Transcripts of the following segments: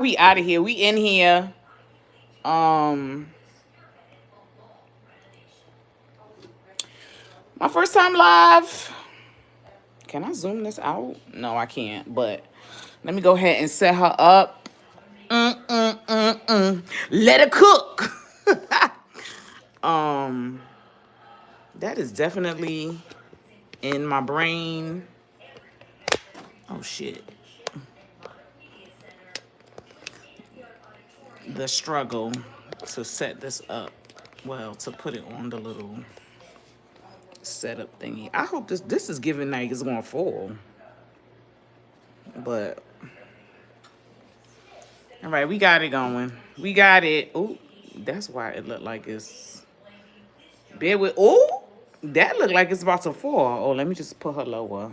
We out of here. We in here. Um, my first time live. Can I zoom this out? No, I can't. But let me go ahead and set her up. Let her cook. um, that is definitely in my brain. Oh shit. The struggle to set this up. Well, to put it on the little setup thingy. I hope this is giving like it's gonna fall. But all right, we got it going. We got it. Oh, that's why it looked like it's bear with. Oh, that looked like it's about to fall. Oh, let me just put her lower.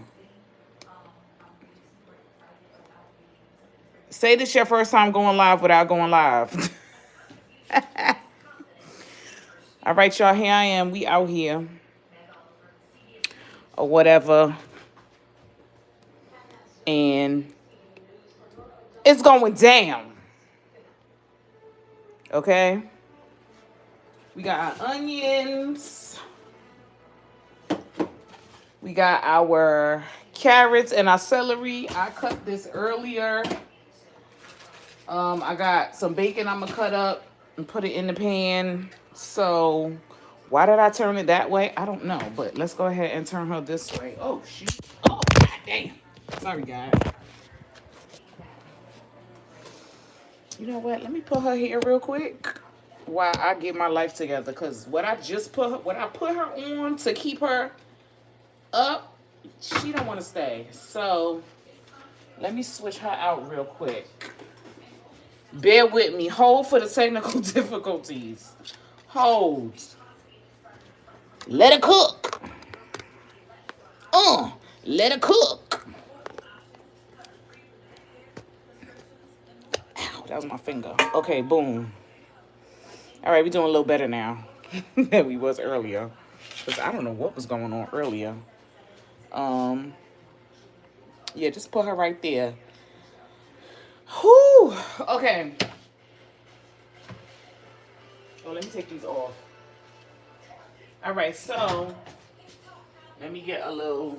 Say this your first time going live without going live. All right, y'all. Here I am. We out here or whatever, and it's going down. Okay. We got our onions. We got our carrots and our celery. I cut this earlier. I got some bacon I'm gonna cut up and put it in the pan. So why did I turn it that way? I don't know, but let's go ahead and turn her this way. Oh shoot. Oh god damn. Sorry guys. You know what? Let me put her here real quick while I get my life together. Cause what I put her on to keep her up, she don't want to stay. So let me switch her out real quick. Bear with me. Hold for the technical difficulties. Hold. Let her cook. Let her cook. Ow, that was my finger. Okay, boom. All right, we're doing a little better now than we was earlier. Because I don't know what was going on earlier. Yeah, just put her right there. Whew. Okay. Oh, let me take these off. All right, so let me get a little.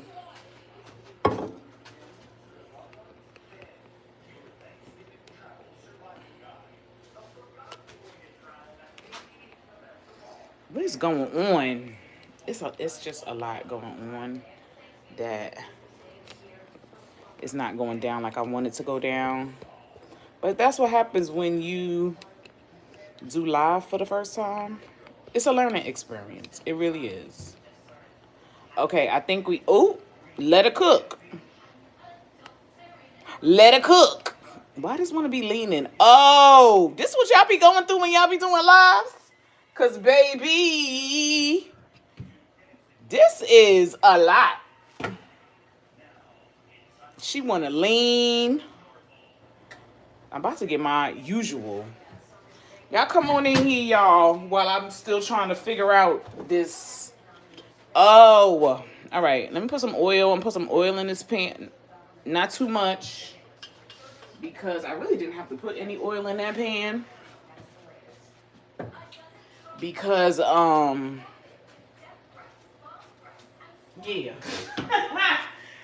What is going on? It's just a lot going on that it's not going down like I want it to go down. But that's what happens when you do live for the first time. It's a learning experience. It really is. Okay, I think let her cook. Let her cook. Why does want to be leaning? Oh, this is what y'all be going through when y'all be doing lives? Because, baby, this is a lot. She want to lean. I'm about to get my usual. Y'all come on in here, y'all, while I'm still trying to figure out this. Oh, all right. Let me put some oil and put some oil in this pan. Not too much, because I really didn't have to put any oil in that pan. Because, yeah.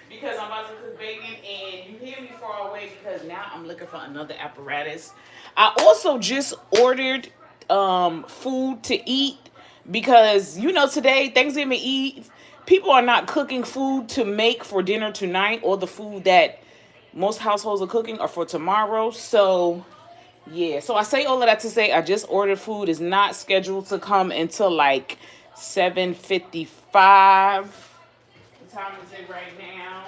Because I'm about to cook bacon and you hear me far away because now I'm looking for another apparatus. I also just ordered food to eat because, you know, today, Thanksgiving Eve, people are not cooking food to make for dinner tonight, or the food that most households are cooking are for tomorrow. So, yeah. So I say all of that to say I just ordered food. It's not scheduled to come until like 7:55. What time is it right now?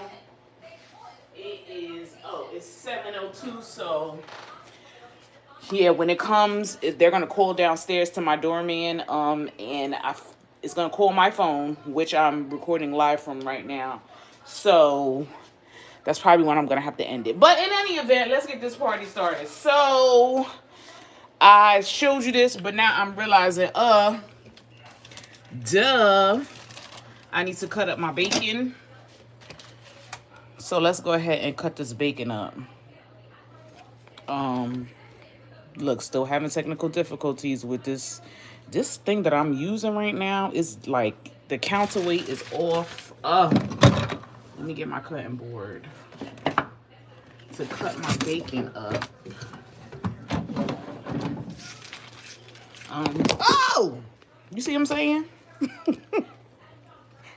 It's 7:02. So yeah, when it comes, they're gonna call downstairs to my doorman. And it's gonna call my phone, which I'm recording live from right now. So that's probably when I'm gonna have to end it. But in any event, let's get this party started. So I showed you this, but now I'm realizing, duh, I need to cut up my bacon. So let's go ahead and cut this bacon up. Look, still having technical difficulties with this thing that I'm using right now. Is like the counterweight is off. Let me get my cutting board to cut my bacon up. Oh, you see what I'm saying?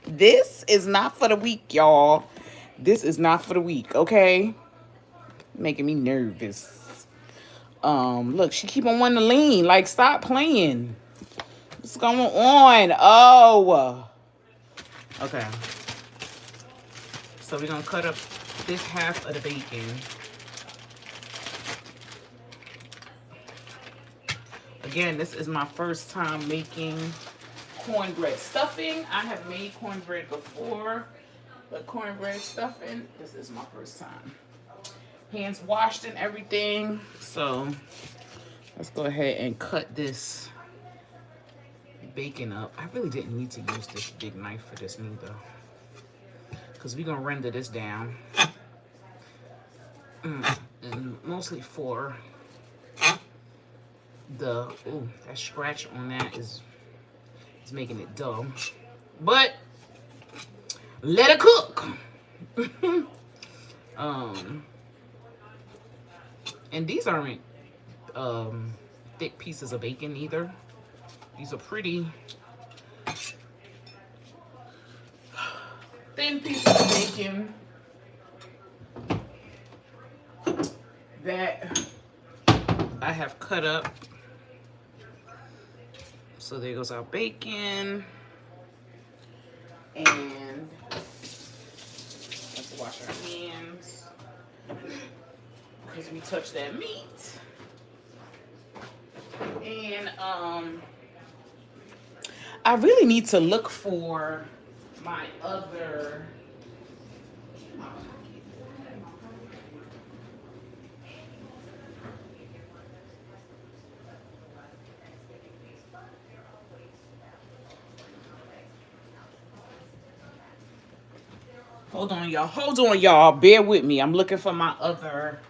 This is not for the weak, y'all. This is not for the weak, okay? Making me nervous. Look, she keep on wanting to lean. Like, stop playing. What's going on? Oh. Okay. So we're gonna cut up this half of the bacon. Again, this is my first time making cornbread stuffing. I have made cornbread before, but cornbread stuffing, this is my first time. Hands washed and everything. So let's go ahead and cut this bacon up. I really didn't need to use this big knife for this neither, because we're gonna render this down. And mostly for the, ooh, that scratch on that is making it dull. But let it cook. And these aren't thick pieces of bacon either. These are pretty thin pieces of bacon that I have cut up. So there goes our bacon. And let's wash our hands, because we touched that meat. And I really need to look for my other hold on, y'all. Bear with me. I'm looking for my other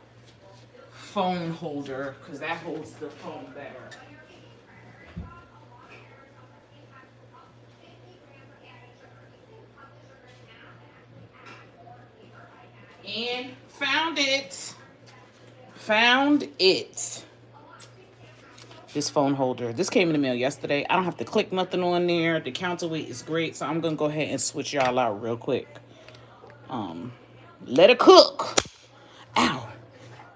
phone holder, because that holds the phone better. And found it. Found it. This phone holder. This came in the mail yesterday. I don't have to click nothing on there. The counterweight is great, so I'm gonna go ahead and switch y'all out real quick. Let it cook. Ow.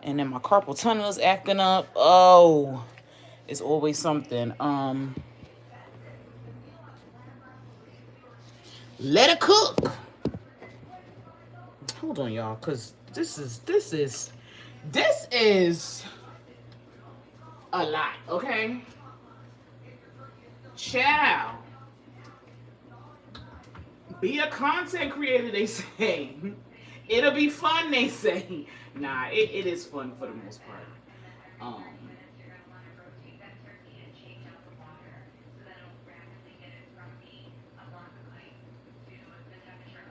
And then my carpal tunnel is acting up. Oh, it's always something. Let it cook. Hold on, y'all, because this is a lot, okay? Ciao. Be a content creator, they say. It'll be fun, they say. Nah, it is fun for the most part.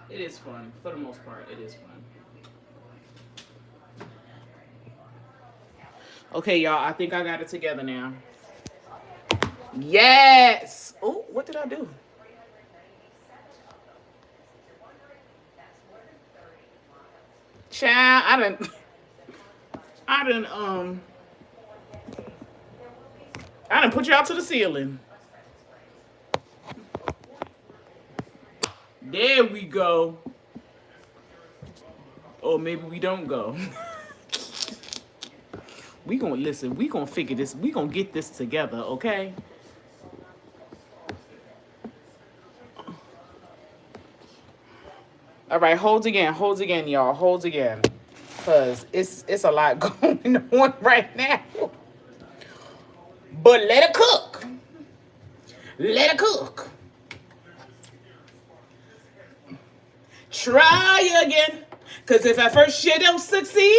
It is fun. For the most part, it is fun. Okay, y'all, I think I got it together now. Yes! Oh, what did I do? Child, I done put you out to the ceiling. There we go. Or maybe we don't go. We gonna listen. We gonna figure this. We gonna get this together, okay? All right, hold again, y'all. Hold again, cause it's a lot going on right now. But let it cook. Let it cook. Try again, cause if at first you don't succeed,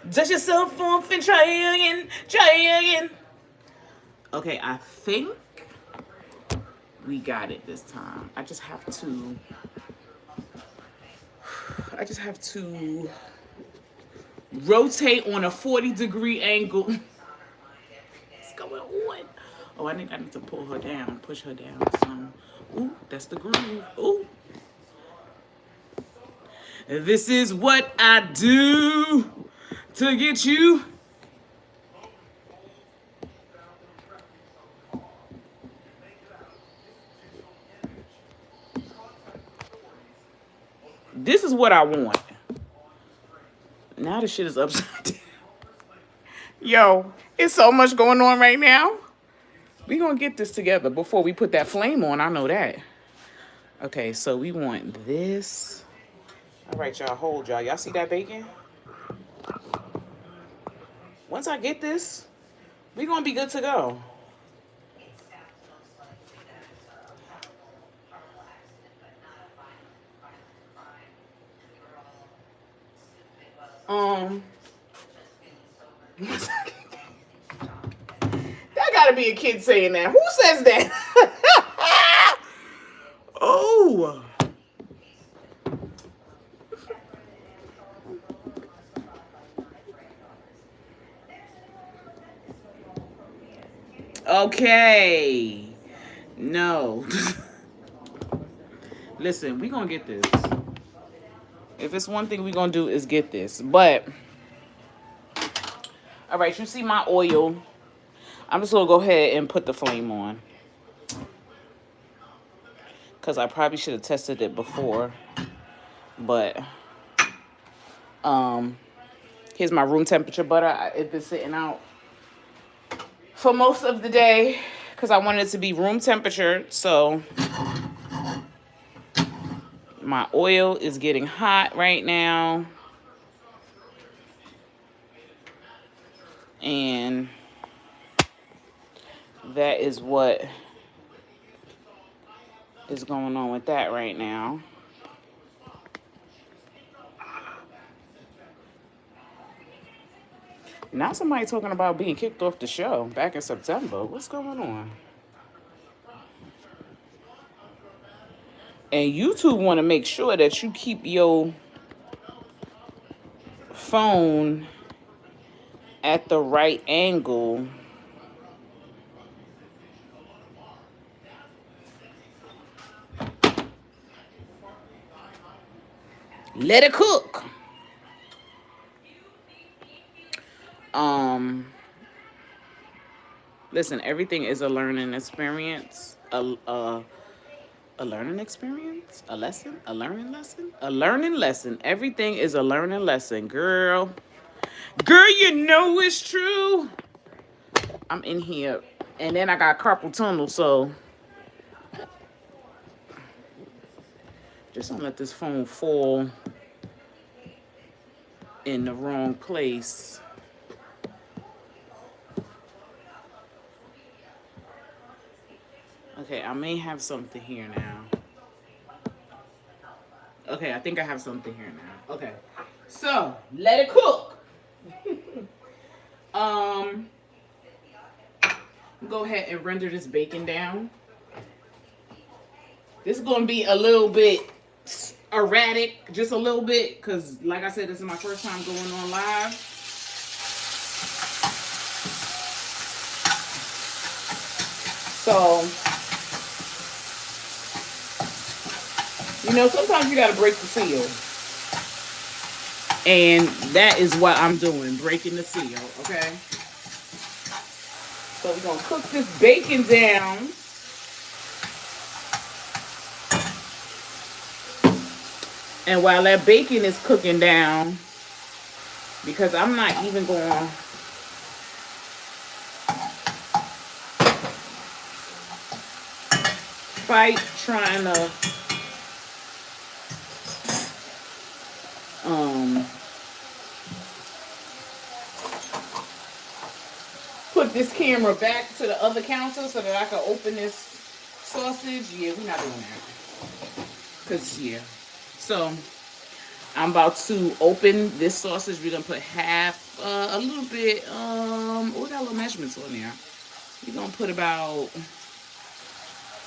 dust yourself off and try again. Try again. Okay, I think we got it this time. I just have to Rotate on a 40-degree angle. What's going on? Oh, I think I need to pull her down, push her down some. Ooh, that's the groove. Ooh. This is what I do to get you. This is what I want. Now the shit is upside down. Yo, it's so much going on right now. We gonna get this together before we put that flame on. I know that. Okay, so we want this. All right, y'all, hold y'all. Y'all see that bacon? Once I get this, we gonna be good to go. That gotta be a kid saying that. Who says that? Oh. Okay. No. Listen, we gonna get this. If it's one thing we gonna do is get this. But, all right, you see my oil. I'm just gonna go ahead and put the flame on. Because I probably should have tested it before. But, here's my room temperature butter. It's been sitting out for most of the day because I wanted it to be room temperature. So my oil is getting hot right now. And that is what is going on with that right now. Now somebody talking about being kicked off the show back in September. What's going on? And YouTube want to make sure that you keep your phone at the right angle. Let it cook. Listen, everything is a learning experience. A learning experience? A lesson? A learning lesson? A learning lesson. Everything is a learning lesson, girl. Girl, you know it's true. I'm in here. And then I got carpal tunnel, so just don't let this phone fall in the wrong place. Okay, I may have something here now. Okay, I think I have something here now. Okay, so let it cook. Go ahead and render this bacon down. This is gonna be a little bit erratic, just a little bit, because like I said, this is my first time going on live. So, you know, sometimes you gotta break the seal. And that is what I'm doing, breaking the seal, okay? So we're gonna cook this bacon down. And while that bacon is cooking down, because I'm not even going to fight trying to put this camera back to the other counter so that I can open this sausage. Yeah, we're not doing that. Because, yeah. So, I'm about to open this sausage. We're going to put half, a little bit, we got little measurements on there. We're going to put about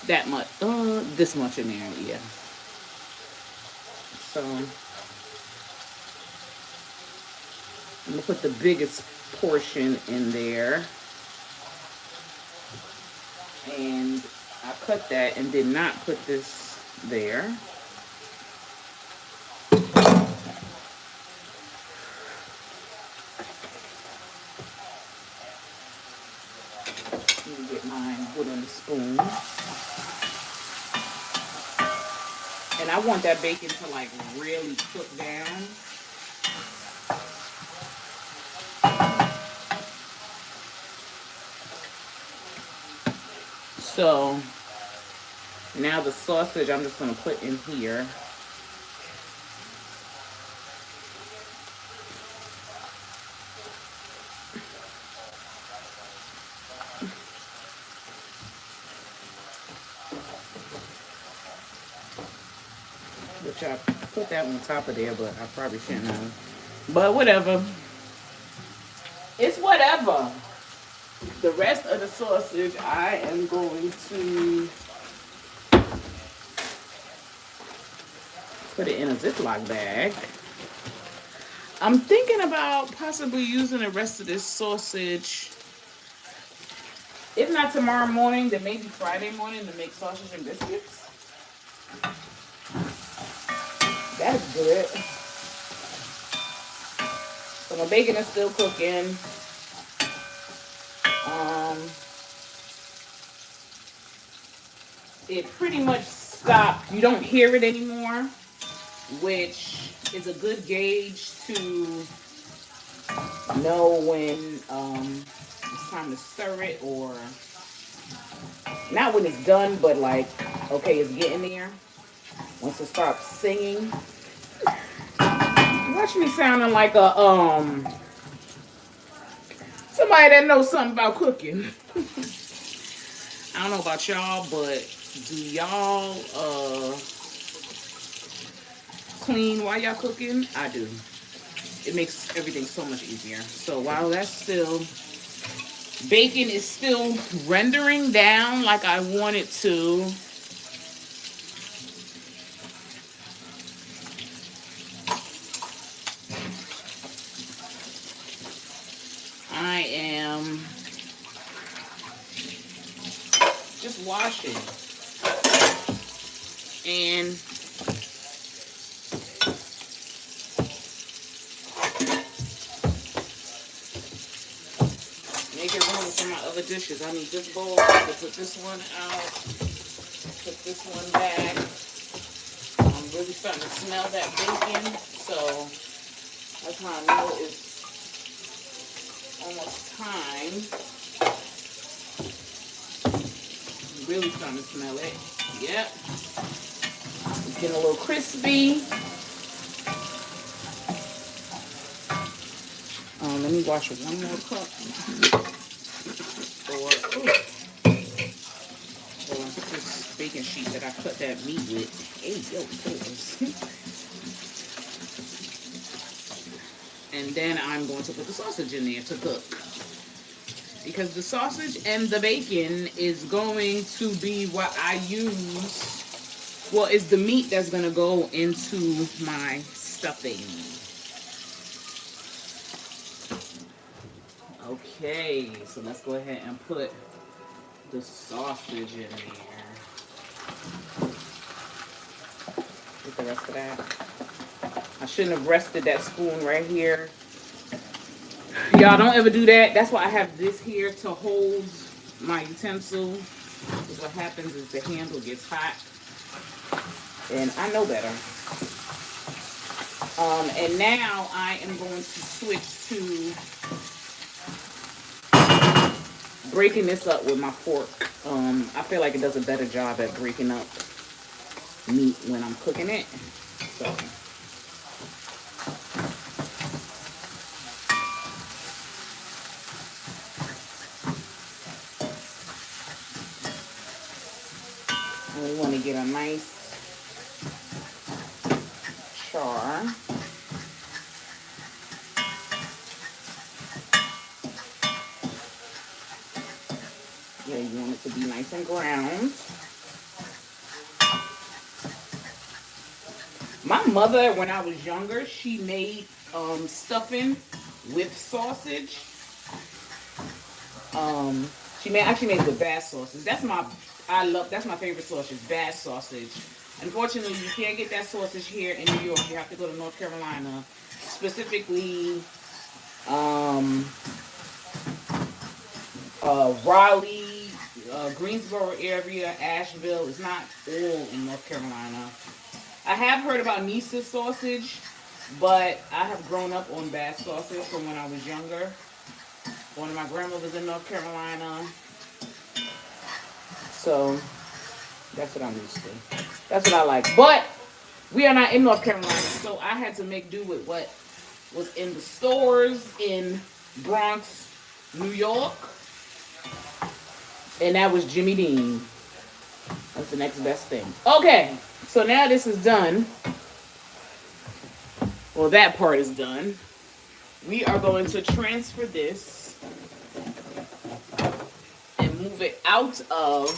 that much, this much in there, yeah. So, I'm gonna put the biggest portion in there. And I cut that and did not put this there. Let me get my wooden spoon. And I want that bacon to like really cook down. So now the sausage I'm just gonna put in here. Which I put that on top of there, but I probably shouldn't have. But whatever. It's whatever. The rest of the sausage I am going to put it in a Ziploc bag. I'm thinking about possibly using the rest of this sausage. If not tomorrow morning, then maybe Friday morning to make sausage and biscuits. That's good. So my bacon is still cooking. It pretty much stopped. You don't hear it anymore, which is a good gauge to know when it's time to stir it, or not when it's done, but like, okay, it's getting there. Once it stops singing. Watch me sounding like a somebody that knows something about cooking. I don't know about y'all, but do y'all clean while y'all cooking? I do. It makes everything so much easier. So while that's still, bacon is still rendering down like I want it to. I am just washing and make it room for my other dishes. I need this bowl to put this one out, put this one back. I'm really starting to smell that bacon, so that's how I know it's almost time. I'm really starting to smell it. Yep. It's getting a little crispy. Let me wash one more cup. This bacon sheet that I cut that meat with. Hey, yo, pause. And then I'm going to put the sausage in there to cook. Because the sausage and the bacon is going to be what I use. Well, it's the meat that's going to go into my stuffing. Okay, so let's go ahead and put the sausage in there. Get the rest of that. I shouldn't have rested that spoon right here. Y'all don't ever do that. That's why I have this here to hold my utensil. Because what happens is the handle gets hot. And I know better. And now I am going to switch to breaking this up with my fork. I feel like it does a better job at breaking up meat when I'm cooking it. So we want to get a nice char. Yeah, you want it to be nice and browned. My mother, when I was younger, she made stuffing with sausage. She actually made it with bass sausage. That's my favorite sausage, bass sausage. Unfortunately, you can't get that sausage here in New York. You have to go to North Carolina, specifically um, Raleigh, Greensboro area, Asheville. It's not all in North Carolina. I have heard about Nisa sausage, but I have grown up on bass sausage from when I was younger. One of my grandmothers in North Carolina. So that's what I'm used to. That's what I like. But we are not in North Carolina, so I had to make do with what was in the stores in Bronx, New York. And that was Jimmy Dean. That's the next best thing. Okay, so now this is done. Well, that part is done. We are going to transfer this and move it out of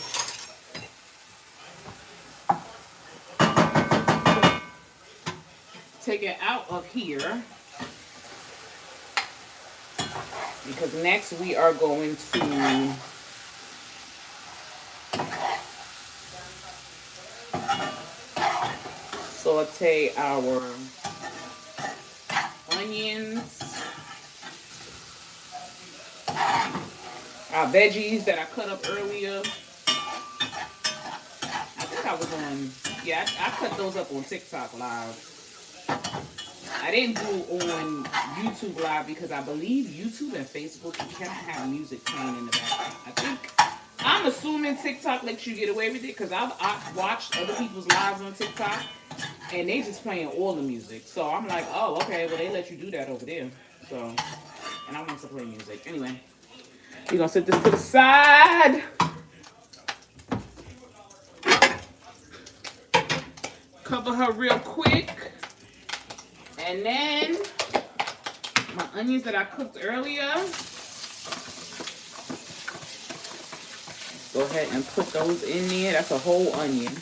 take it out of here, because next we are going to saute our onions, our veggies that I cut up earlier. I think I was on, yeah, I cut those up on TikTok Live. I didn't do on YouTube Live because I believe YouTube and Facebook, you cannot have music playing in the background. I'm assuming TikTok lets you get away with it because I've watched other people's lives on TikTok and they just playing all the music. So I'm like, oh, okay, well, they let you do that over there. So, and I want to play music. Anyway, we're going to set this to the side. Cover her real quick. And then my onions that I cooked earlier, go ahead and put those in there. That's a whole onion.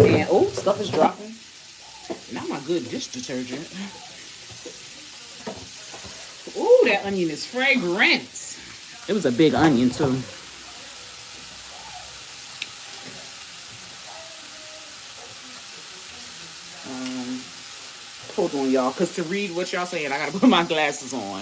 And oh, stuff is dropping. Not my good dish detergent. Oh, that onion is fragrant. It was a big onion too. Hold on, y'all, because to read what y'all saying, I gotta put my glasses on.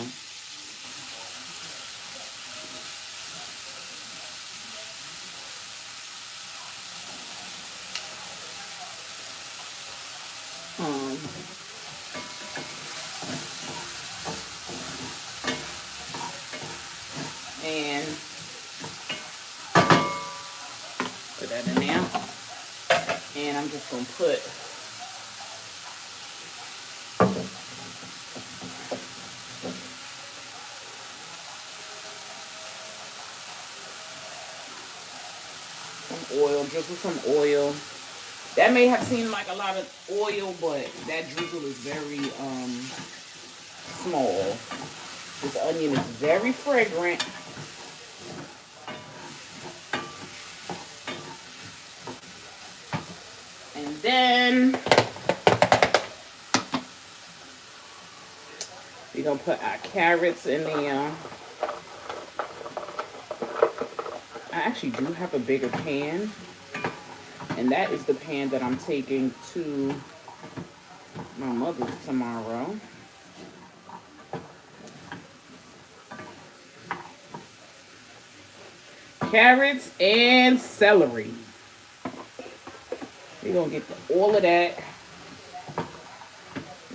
And put that in there. And I'm just gonna put some oil, drizzle some oil. That may have seemed like a lot of oil, but that drizzle is very small. This onion is very fragrant. And then we're going to put our carrots in there. I actually do have a bigger pan. And that is the pan that I'm taking to my mother's tomorrow. Carrots and celery. We're going to get all of that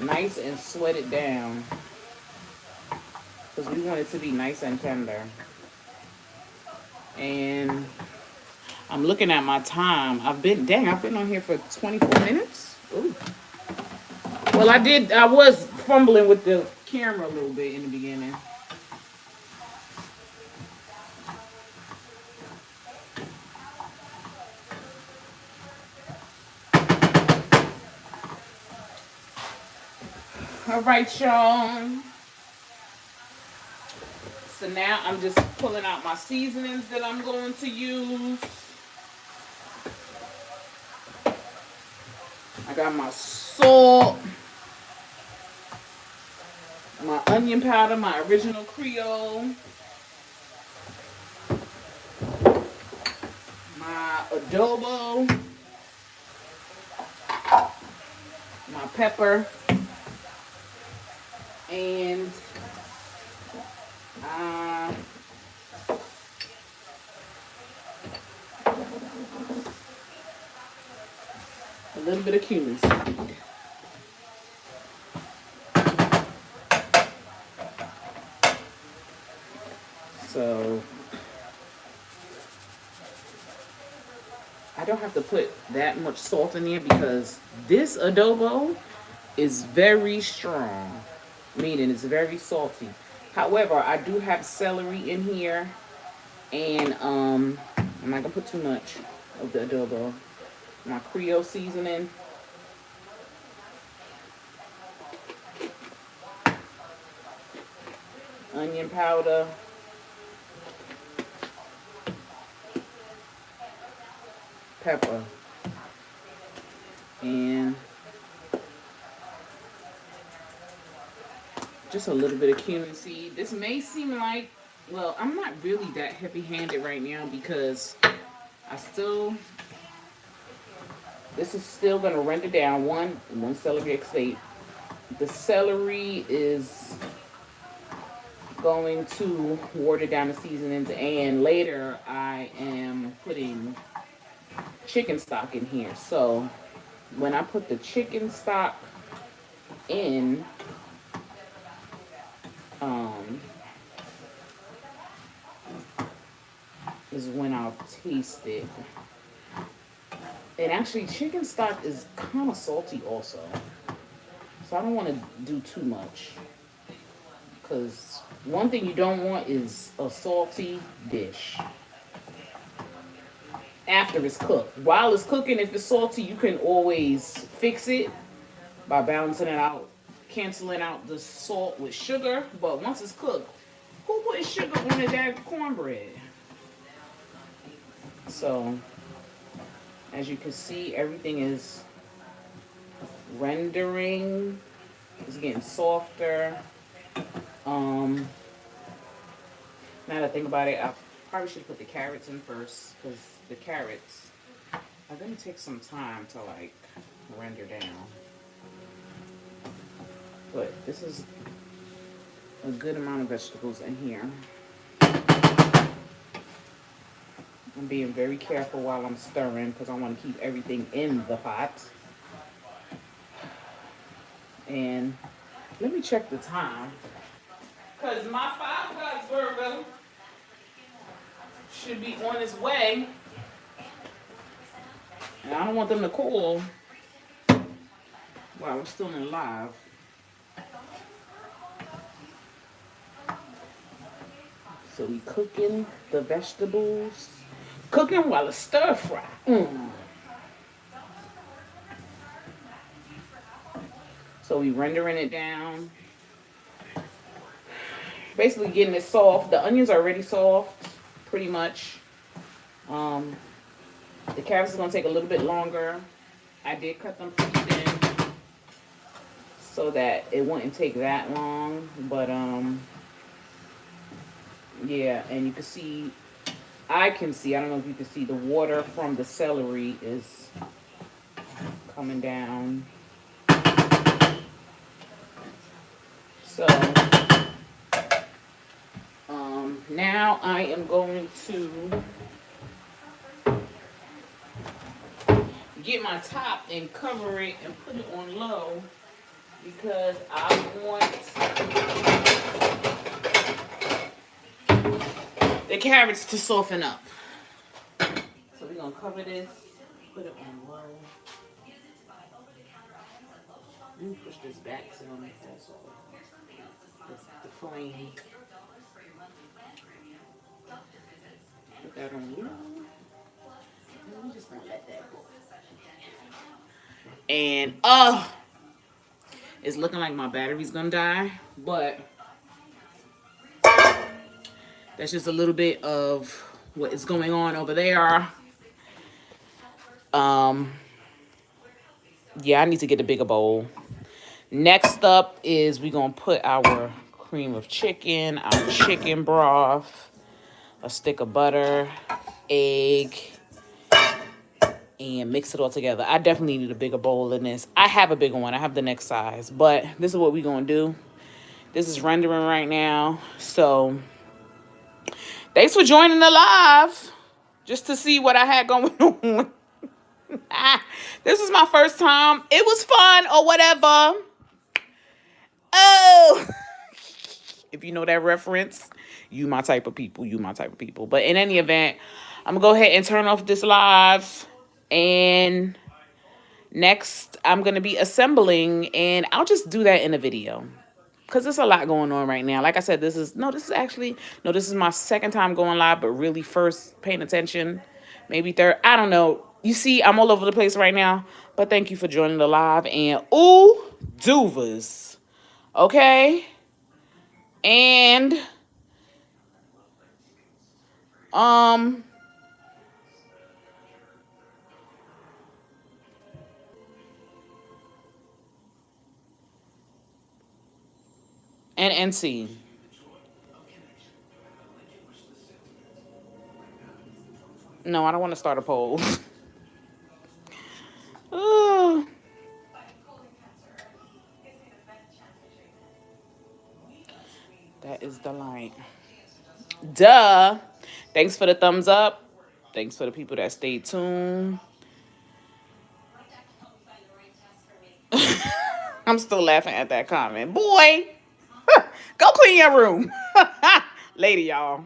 nice and sweat it down, because we want it to be nice and tender. And I'm looking at my time. I've been on here for 24 minutes. Ooh. Well, I was fumbling with the camera a little bit in the beginning. All right, y'all. So So now I'm just pulling out my seasonings that I'm going to use. I got my salt, my onion powder, my original Creole, my adobo, my pepper, and a little bit of cumin seed. So I don't have to put that much salt in there because this adobo is very strong, meaning it's very salty. However, I do have celery in here, and I'm not gonna put too much of the adobo. My Creole seasoning, onion powder, pepper, and just a little bit of cumin seed. This may seem like, well, I'm not really that heavy-handed right now because this is still gonna render down one celery estate. The celery is going to water down the seasonings, and later I am putting chicken stock in here. So when I put the chicken stock in, is when I'll taste it. And actually, chicken stock is kind of salty also, so I don't want to do too much, because one thing you don't want is a salty dish after it's cooked. While it's cooking, if it's salty, you can always fix it by balancing it out, canceling out the salt with sugar. But once it's cooked, who put sugar on that cornbread? So as you can see, everything is rendering. It's getting softer. Now that I think about it, I probably should put the carrots in first, because the carrots are going to take some time to like render down. But this is a good amount of vegetables in here. I'm being very careful while I'm stirring because I want to keep everything in the pot. And let me check the time, because my Five Guys burger should be on its way. And I don't want them to cool while I'm still in live. So we cooking the vegetables. Cooking while it's stir fry. So we rendering it down. Basically getting it soft. The onions are already soft, pretty much. The carrots is gonna take a little bit longer. I did cut them pretty thin so that it wouldn't take that long. But yeah, and you can see, I don't know if you can see, the water from the celery is coming down. So now I am going to get my top and cover it and put it on low, because I want the carrots to soften up. So we're going to cover this, put it on low. Let me push this back so that's all. The flame. Put that on low. I'm just going to let that go. And it's looking like my battery's going to die, but That's just a little bit of what is going on over there. Um, yeah, I need to get a bigger bowl. Next up is we're going to put our cream of chicken, our chicken broth, a stick of butter, egg, and mix it all together. I definitely need a bigger bowl than this. I have a bigger one. I have the next size. But this is what we're going to do. This is rendering right now. So thanks for joining the live. Just to see what I had going on. This is my first time. It was fun or whatever. Oh. If you know that reference, you my type of people. You my type of people. But in any event, I'm going to go ahead and turn off this live. And next, I'm going to be assembling. And I'll just do that in a video. Because there's a lot going on right now. Like I said, this is my second time going live. But really first paying attention. Maybe third. I don't know. You see, I'm all over the place right now. But thank you for joining the live. And ooh, duvas. Okay? And NC. No, I don't want to start a poll. Oh. That is the light. Duh. Thanks for the thumbs up. Thanks for the people that stayed tuned. I'm still laughing at that comment. Boy, go clean your room. Later, y'all.